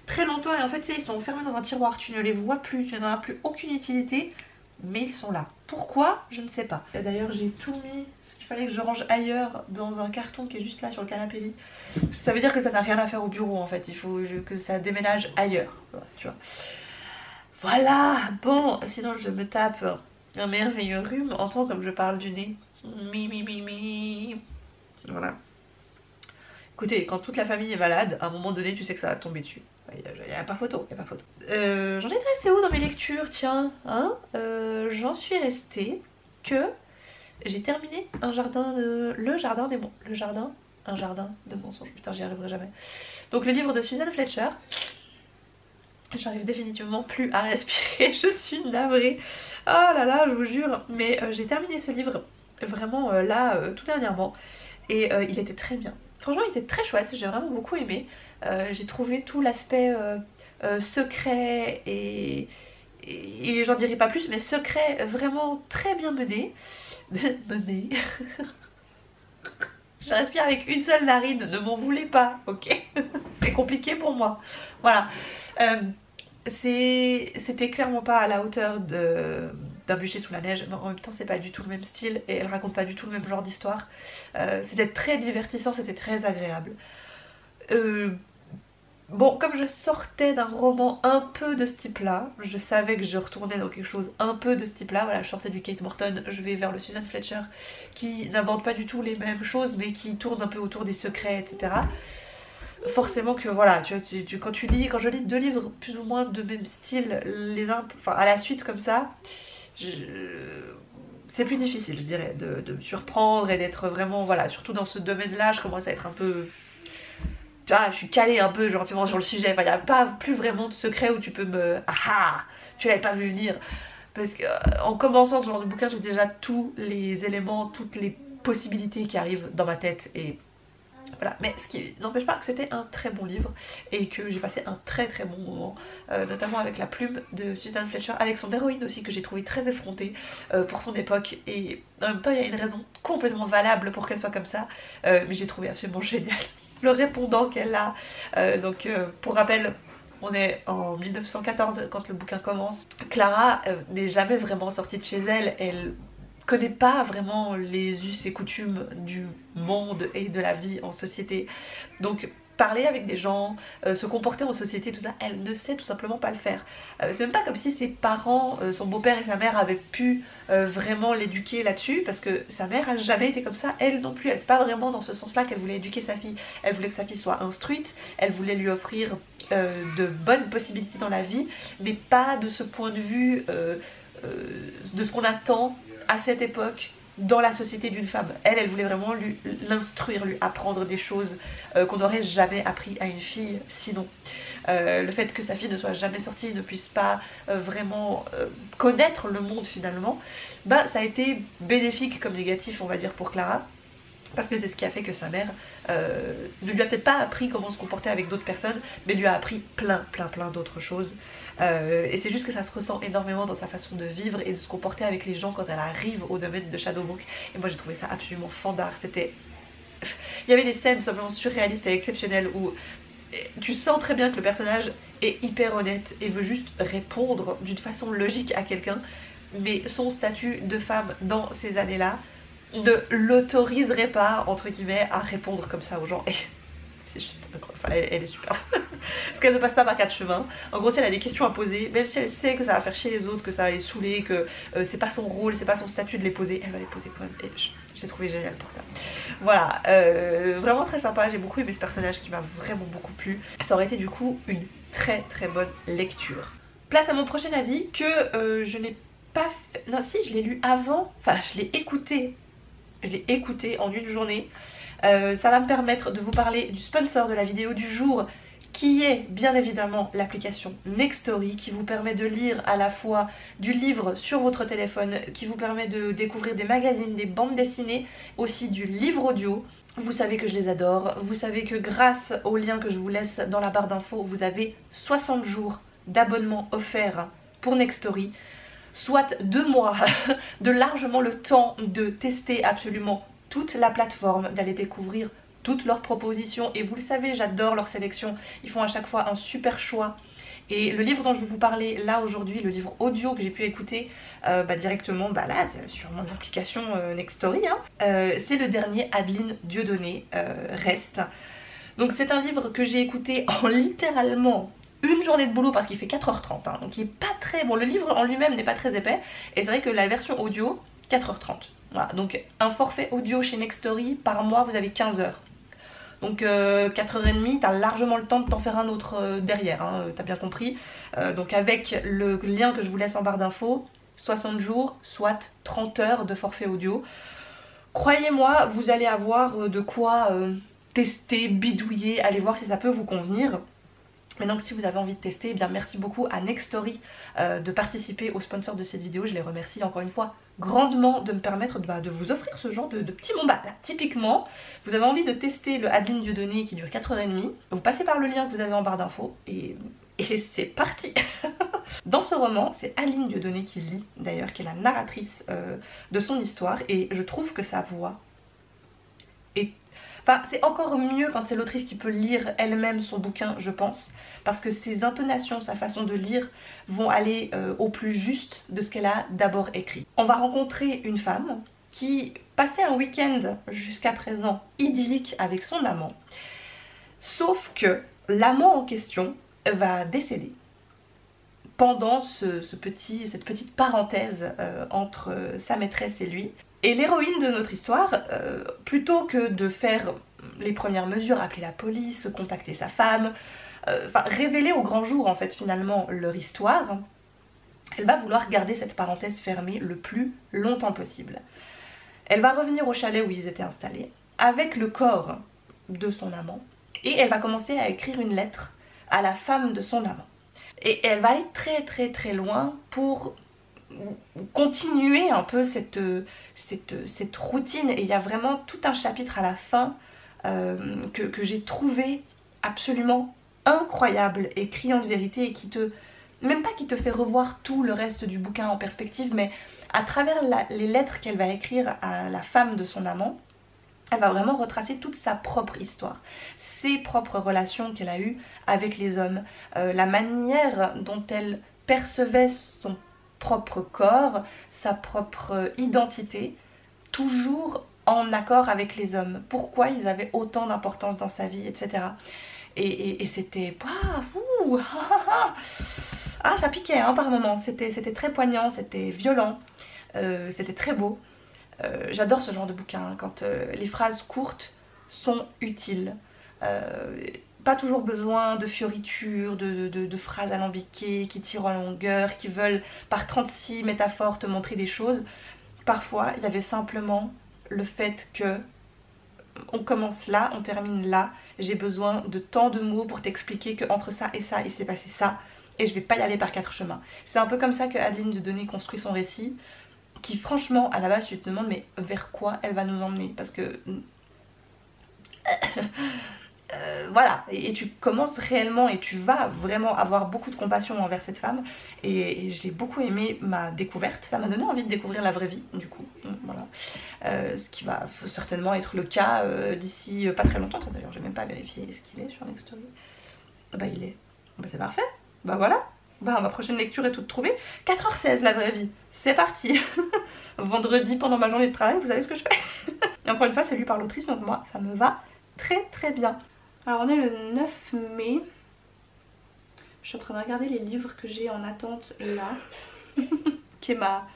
très longtemps. Et en fait, tu sais, ils sont enfermés dans un tiroir, tu ne les vois plus, tu n'en as plus aucune utilité, mais ils sont là. Pourquoi? Je ne sais pas. D'ailleurs, j'ai tout mis ce qu'il fallait que je range ailleurs dans un carton qui est juste là sur le canapé. Ça veut dire que ça n'a rien à faire au bureau en fait, il faut que ça déménage ailleurs, tu vois. Voilà, bon, sinon je me tape un merveilleux rhume, entends comme je parle du nez. Mi. Voilà. Écoutez, quand toute la famille est malade, à un moment donné, tu sais que ça va tomber dessus. Il n'y a pas photo, il n'y a pas photo. J'en étais restée où dans mes lectures, tiens hein, j'en suis restée que j'ai terminé le jardin un jardin de mensonges, putain j'y arriverai jamais. Donc le livre de Suzanne Fletcher. J'arrive définitivement plus à respirer, je suis navrée. Oh là là, je vous jure. Mais j'ai terminé ce livre vraiment tout dernièrement. Et il était très bien. Franchement il était très chouette, j'ai vraiment beaucoup aimé. J'ai trouvé tout l'aspect secret et j'en dirai pas plus, mais secret vraiment très bien mené. Mené. Je respire avec une seule narine, ne m'en voulez pas, ok? C'est compliqué pour moi. Voilà. C'était clairement pas à la hauteur d'un bûcher sous la neige, mais en même temps c'est pas du tout le même style et elle raconte pas du tout le même genre d'histoire. C'était très divertissant, c'était très agréable. Bon, comme je sortais d'un roman un peu de ce type-là, je savais que je retournais dans quelque chose un peu de ce type-là. Voilà, je sortais du Kate Morton, je vais vers le Suzanne Fletcher, qui n'aborde pas du tout les mêmes choses, mais qui tourne un peu autour des secrets, etc. Forcément que voilà, quand je lis deux livres plus ou moins de même style, enfin à la suite comme ça, c'est plus difficile, je dirais, de me surprendre et d'être vraiment, voilà, surtout dans ce domaine-là, je commence à être un peu... Tu vois, je suis calée un peu gentiment sur le sujet, enfin, il n'y a pas plus vraiment de secret où tu peux me... Ah ah, tu l'avais pas vu venir. Parce que en commençant ce genre de bouquin, j'ai déjà tous les éléments, toutes les possibilités qui arrivent dans ma tête et... Voilà, mais ce qui n'empêche pas que c'était un très bon livre et que j'ai passé un très très bon moment, notamment avec la plume de Suzanne Fletcher, avec son héroïne aussi que j'ai trouvé très effrontée pour son époque, et en même temps il y a une raison complètement valable pour qu'elle soit comme ça, mais j'ai trouvé absolument génial le répondant qu'elle a. Pour rappel, on est en 1914 quand le bouquin commence. Clara n'est jamais vraiment sortie de chez elle, elle connaît pas vraiment les us et coutumes du monde et de la vie en société. Donc parler avec des gens, se comporter en société, tout ça, elle ne sait tout simplement pas le faire. C'est même pas comme si ses parents, son beau-père et sa mère avaient pu vraiment l'éduquer là-dessus, parce que sa mère a jamais été comme ça, elle non plus. C'est pas vraiment dans ce sens-là qu'elle voulait éduquer sa fille. Elle voulait que sa fille soit instruite, elle voulait lui offrir de bonnes possibilités dans la vie, mais pas de ce point de vue de ce qu'on attend à cette époque dans la société d'une femme. Elle voulait vraiment l'instruire, lui apprendre des choses qu'on n'aurait jamais appris à une fille sinon. Le fait que sa fille ne soit jamais sortie, ne puisse pas vraiment connaître le monde finalement, bah ça a été bénéfique comme négatif on va dire pour Clara. Parce que c'est ce qui a fait que sa mère ne lui a peut-être pas appris comment se comporter avec d'autres personnes, mais lui a appris plein d'autres choses. Et c'est juste que ça se ressent énormément dans sa façon de vivre et de se comporter avec les gens quand elle arrive au domaine de Shadowbrook. Et moi j'ai trouvé ça absolument fandard. C'était... Il y avait des scènes tout simplement surréalistes et exceptionnelles où tu sens très bien que le personnage est hyper honnête et veut juste répondre d'une façon logique à quelqu'un, mais son statut de femme dans ces années-là ne l'autoriserait pas, entre guillemets, à répondre comme ça aux gens. Et c'est juste incroyable, enfin, elle est super. Parce qu'elle ne passe pas par quatre chemins. En gros, si elle a des questions à poser, même si elle sait que ça va faire chier les autres, que ça va les saouler, que c'est pas son rôle, c'est pas son statut de les poser, elle va les poser quand même. Et j'ai trouvé génial pour ça. Voilà, vraiment très sympa, j'ai beaucoup aimé ce personnage qui m'a vraiment beaucoup plu. Ça aurait été du coup une très bonne lecture. Place à mon prochain avis que je n'ai pas fait... Non si, je l'ai lu avant, enfin je l'ai écouté en une journée. Ça va me permettre de vous parler du sponsor de la vidéo du jour, qui est bien évidemment l'application Nextory, qui vous permet de lire à la fois du livre sur votre téléphone, qui vous permet de découvrir des magazines, des bandes dessinées, aussi du livre audio. Vous savez que je les adore, vous savez que grâce au lien que je vous laisse dans la barre d'infos, vous avez 60 jours d'abonnement offert pour Nextory, soit 2 mois de largement le temps de tester absolument toute la plateforme, d'aller découvrir toutes leurs propositions. Et vous le savez, j'adore leur sélection, ils font à chaque fois un super choix. Et le livre dont je vais vous parler là aujourd'hui, le livre audio que j'ai pu écouter directement là sur mon application Nextory, c'est le dernier Adeline Dieudonné, Reste. Donc c'est un livre que j'ai écouté en littéralement une journée de boulot, parce qu'il fait 4h30, hein, donc il est pas très bon. Le livre en lui-même n'est pas très épais, et c'est vrai que la version audio, 4h30. Voilà, donc un forfait audio chez Nextory, par mois vous avez 15 heures. Donc 4h30, t'as largement le temps de t'en faire un autre derrière, hein, t'as bien compris. Donc avec le lien que je vous laisse en barre d'infos, 60 jours, soit 30 heures de forfait audio. Croyez-moi, vous allez avoir de quoi tester, bidouiller, aller voir si ça peut vous convenir. Mais donc si vous avez envie de tester, eh bien merci beaucoup à Nextory de participer au sponsor de cette vidéo. Je les remercie encore une fois grandement de me permettre de vous offrir ce genre de petits bons. Là, typiquement, vous avez envie de tester le Adeline Dieudonné qui dure 4h30, vous passez par le lien que vous avez en barre d'infos et c'est parti. Dans ce roman, c'est Adeline Dieudonné qui lit d'ailleurs, qui est la narratrice de son histoire, et je trouve que sa voix est... Enfin, c'est encore mieux quand c'est l'autrice qui peut lire elle-même son bouquin, je pense, parce que ses intonations, sa façon de lire vont aller au plus juste de ce qu'elle a d'abord écrit. On va rencontrer une femme qui passait un week-end jusqu'à présent idyllique avec son amant, sauf que l'amant en question va décéder pendant cette petite parenthèse entre sa maîtresse et lui. Et l'héroïne de notre histoire, plutôt que de faire les premières mesures, appeler la police, contacter sa femme, enfin révéler au grand jour en fait finalement leur histoire, elle va vouloir garder cette parenthèse fermée le plus longtemps possible. Elle va revenir au chalet où ils étaient installés avec le corps de son amant et elle va commencer à écrire une lettre à la femme de son amant. Et elle va aller très loin pour continuer un peu cette routine, et il y a vraiment tout un chapitre à la fin que j'ai trouvé absolument incroyable et criant de vérité, et qui te, même pas qui te fait revoir tout le reste du bouquin en perspective, mais à travers les lettres qu'elle va écrire à la femme de son amant, elle va vraiment retracer toute sa propre histoire, ses propres relations qu'elle a eues avec les hommes, la manière dont elle percevait son propre corps, sa propre identité, toujours en accord avec les hommes, pourquoi ils avaient autant d'importance dans sa vie, etc. Et c'était... Ah, ça piquait hein, par moments, c'était très poignant, c'était violent, c'était très beau. J'adore ce genre de bouquin, quand les phrases courtes sont utiles. Pas toujours besoin de fioritures, de phrases alambiquées qui tirent en longueur, qui veulent par 36 métaphores te montrer des choses. Parfois, il y avait simplement le fait que on commence là, on termine là. J'ai besoin de tant de mots pour t'expliquer qu'entre ça, il s'est passé ça, et je vais pas y aller par 4 chemins. C'est un peu comme ça que Adeline Dieudonné construit son récit, qui franchement, à la base, tu te demandes mais vers quoi elle va nous emmener, parce que... voilà, et tu commences réellement et tu vas vraiment avoir beaucoup de compassion envers cette femme, et j'ai beaucoup aimé ma découverte. Ça m'a donné envie de découvrir la vraie vie du coup, voilà. Ce qui va certainement être le cas d'ici pas très longtemps. D'ailleurs j'ai même pas vérifié ce qu'il est sur Nextory. Bah il est, bah c'est parfait, bah voilà, bah ma prochaine lecture est toute trouvée. 4h16 la vraie vie, c'est parti. Vendredi pendant ma journée de travail, vous savez ce que je fais. Et encore une fois c'est lu par l'autrice, donc moi ça me va très bien. Alors on est le 9 mai. Je suis en train de regarder les livres que j'ai en attente là. Qui est ma...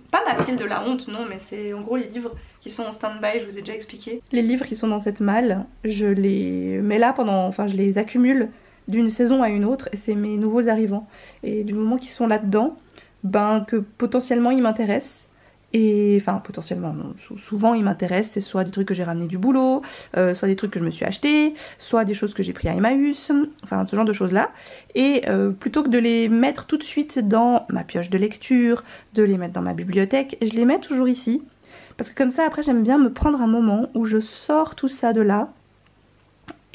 pas ma pile de la honte, non, mais c'est en gros les livres qui sont en stand-by, je vous ai déjà expliqué. Les livres qui sont dans cette malle, je les mets là pendant... Enfin je les accumule d'une saison à une autre, et c'est mes nouveaux arrivants. Et du moment qu'ils sont là-dedans, ben que potentiellement ils m'intéressent. Et enfin potentiellement non, souvent ils m'intéressent, c'est soit des trucs que j'ai ramenés du boulot, soit des trucs que je me suis acheté, soit des choses que j'ai pris à Emmaüs, enfin ce genre de choses là. Et plutôt que de les mettre tout de suite dans ma pioche de lecture, de les mettre dans ma bibliothèque, je les mets toujours ici, parce que comme ça après j'aime bien me prendre un moment où je sors tout ça de là,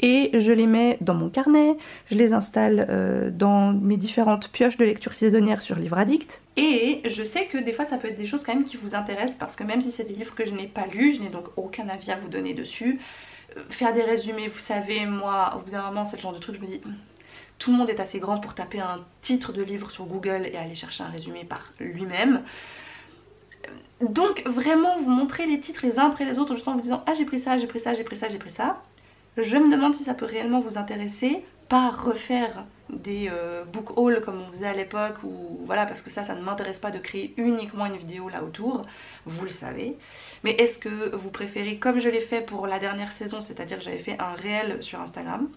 et je les mets dans mon carnet, je les installe dans mes différentes pioches de lecture saisonnière sur Livre Addict. Et je sais que des fois ça peut être des choses quand même qui vous intéressent, parce que même si c'est des livres que je n'ai pas lus, je n'ai donc aucun avis à vous donner dessus. Faire des résumés, vous savez, moi au bout d'un moment c'est le genre de truc, je me dis... Tout le monde est assez grand pour taper un titre de livre sur Google et aller chercher un résumé par lui-même. Donc vraiment vous montrez les titres les uns après les autres juste en vous disant « Ah j'ai pris ça, j'ai pris ça, j'ai pris ça, j'ai pris ça ». Je me demande si ça peut réellement vous intéresser, pas refaire des book hauls comme on faisait à l'époque, ou voilà, parce que ça ne m'intéresse pas de créer uniquement une vidéo là autour, vous le savez. Mais est-ce que vous préférez, comme je l'ai fait pour la dernière saison, c'est-à-dire que j'avais fait un réel sur Instagram,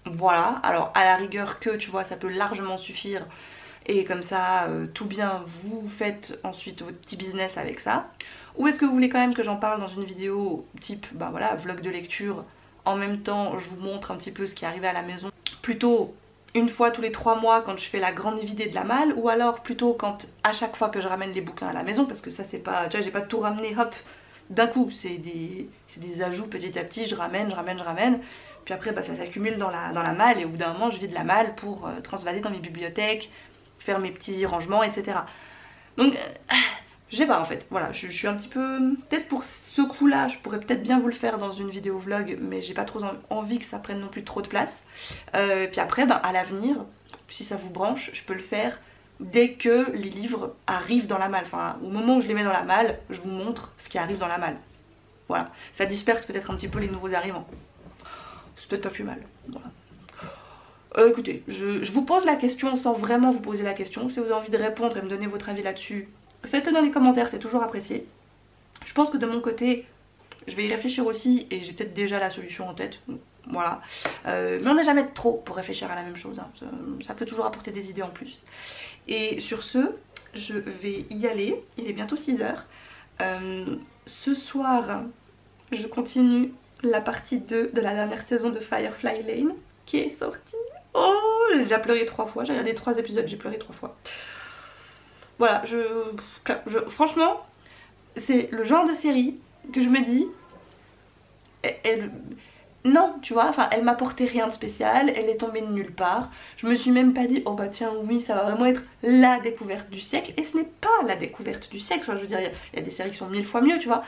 voilà, alors à la rigueur que tu vois ça peut largement suffire, et comme ça tout bien vous faites ensuite votre petit business avec ça. Ou est-ce que vous voulez quand même que j'en parle dans une vidéo type, bah voilà, vlog de lecture. En même temps, je vous montre un petit peu ce qui est arrivé à la maison. Plutôt une fois tous les 3 mois quand je fais la grande vidée de la malle, ou alors plutôt quand à chaque fois que je ramène les bouquins à la maison, parce que ça c'est pas, tu vois, j'ai pas tout ramené hop d'un coup, c'est des ajouts petit à petit, je ramène, puis après bah, ça s'accumule dans la malle et au bout d'un moment je vide la malle pour transvaser dans mes bibliothèques, faire mes petits rangements, etc. Donc je sais pas en fait, voilà, je suis un petit peu, peut-être pour ce coup là je pourrais peut-être bien vous le faire dans une vidéo vlog, mais j'ai pas trop envie que ça prenne non plus trop de place. Puis après bah, à l'avenir, si ça vous branche, je peux le faire dès que les livres arrivent dans la malle, enfin au moment où je les mets dans la malle, je vous montre ce qui arrive dans la malle. Voilà, ça disperse peut-être un petit peu les nouveaux arrivants, c'est peut-être pas plus mal, voilà. Écoutez, je vous pose la question sans vraiment vous poser la question, si vous avez envie de répondre et me donner votre avis là-dessus, faites-le dans les commentaires, c'est toujours apprécié. Je pense que de mon côté, je vais y réfléchir aussi et j'ai peut-être déjà la solution en tête. Voilà. Mais on n'est jamais trop pour réfléchir à la même chose. Hein. Ça peut toujours apporter des idées en plus. Et sur ce, je vais y aller. Il est bientôt 6 h. Ce soir, je continue la partie 2 de la dernière saison de Firefly Lane qui est sortie. Oh, j'ai déjà pleuré 3 fois. J'ai regardé 3 épisodes, j'ai pleuré 3 fois. Voilà, franchement, c'est le genre de série que je me dis, non, tu vois, enfin, elle m'apportait rien de spécial, elle est tombée de nulle part. Je me suis même pas dit, oh bah tiens, oui, ça va vraiment être la découverte du siècle. Et ce n'est pas la découverte du siècle, enfin, je veux dire, il y a des séries qui sont 1000 fois mieux, tu vois.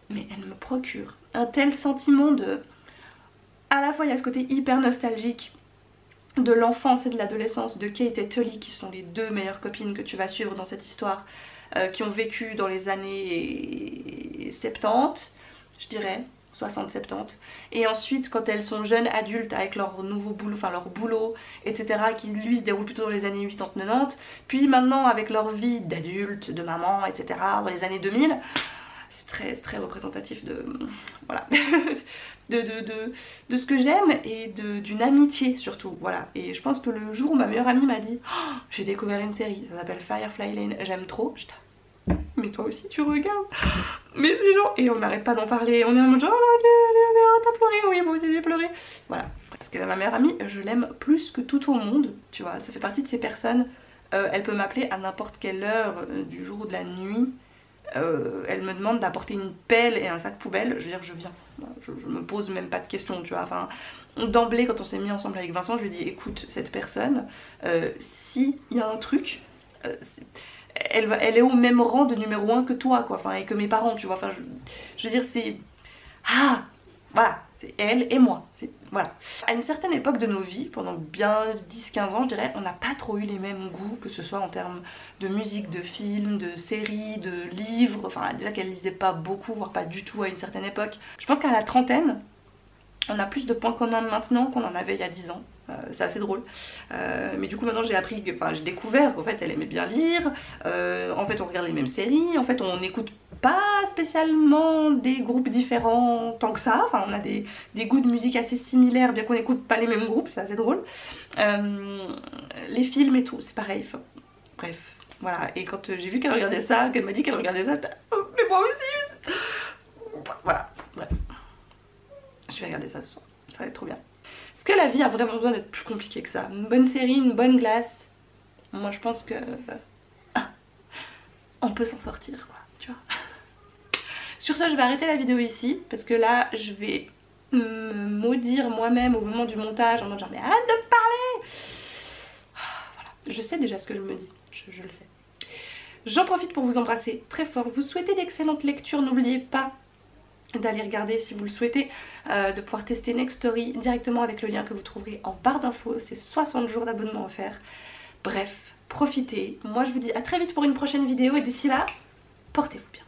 Mais elle me procure un tel sentiment de... À la fois, il y a ce côté hyper nostalgique de l'enfance et de l'adolescence de Kate et Tully, qui sont les 2 meilleures copines que tu vas suivre dans cette histoire, qui ont vécu dans les années 70, je dirais, 60-70. Et ensuite, quand elles sont jeunes adultes avec leur nouveau boulot, enfin leur boulot, etc., qui lui se déroule plutôt dans les années 80-90, puis maintenant avec leur vie d'adulte, de maman, etc., dans les années 2000, c'est très représentatif de... voilà. de ce que j'aime et d'une amitié surtout, voilà. Et je pense que le jour où ma meilleure amie m'a dit oh, j'ai découvert une série, ça s'appelle Firefly Lane, j'aime trop, j'étais mais toi aussi tu regardes, mais c'est genre, et on n'arrête pas d'en parler, on est en mode genre oh t'as pleuré, oui moi aussi j'ai pleuré, voilà. Parce que ma meilleure amie, je l'aime plus que tout au monde, tu vois, ça fait partie de ces personnes, elle peut m'appeler à n'importe quelle heure du jour ou de la nuit. Elle me demande d'apporter une pelle et un sac poubelle, je veux dire je viens, je me pose même pas de questions, tu vois, enfin d'emblée quand on s'est mis ensemble avec Vincent je lui ai dit écoute cette personne, s'il y a un truc, elle est au même rang de numéro 1 que toi quoi, enfin et que mes parents, tu vois, enfin je veux dire c'est, ah voilà, c'est elle et moi, voilà. À une certaine époque de nos vies, pendant bien 10-15 ans je dirais, on n'a pas trop eu les mêmes goûts, que ce soit en termes de musique, de films, de séries, de livres, enfin déjà qu'elle lisait pas beaucoup, voire pas du tout à une certaine époque. Je pense qu'à la trentaine, on a plus de points communs maintenant qu'on en avait il y a 10 ans. C'est assez drôle, mais du coup maintenant j'ai appris, enfin j'ai découvert qu'en fait elle aimait bien lire, en fait on regarde les mêmes séries, en fait on n'écoute pas spécialement des groupes différents tant que ça, enfin on a des goûts de musique assez similaires bien qu'on n'écoute pas les mêmes groupes, c'est assez drôle. Les films et tout, c'est pareil, enfin, bref, voilà. Et quand j'ai vu qu'elle regardait ça, qu'elle m'a dit qu'elle regardait ça, j'étais oh, mais moi aussi, voilà, bref. Je vais regarder ça ce soir, ça va être trop bien. Est-ce que la vie a vraiment besoin d'être plus compliquée que ça? Une bonne série, une bonne glace. Moi je pense que on peut s'en sortir quoi, tu vois. Sur ce je vais arrêter la vidéo ici parce que là je vais me maudire moi-même au moment du montage en mode genre mais arrête de me parler. Voilà, je sais déjà ce que je me dis, je le sais. J'en profite pour vous embrasser très fort, vous souhaitez d'excellentes lectures, n'oubliez pas d'aller regarder si vous le souhaitez, de pouvoir tester Next Story directement avec le lien que vous trouverez en barre d'infos, c'est 60 jours d'abonnement offert. Bref, profitez, moi je vous dis à très vite pour une prochaine vidéo et d'ici là, portez-vous bien.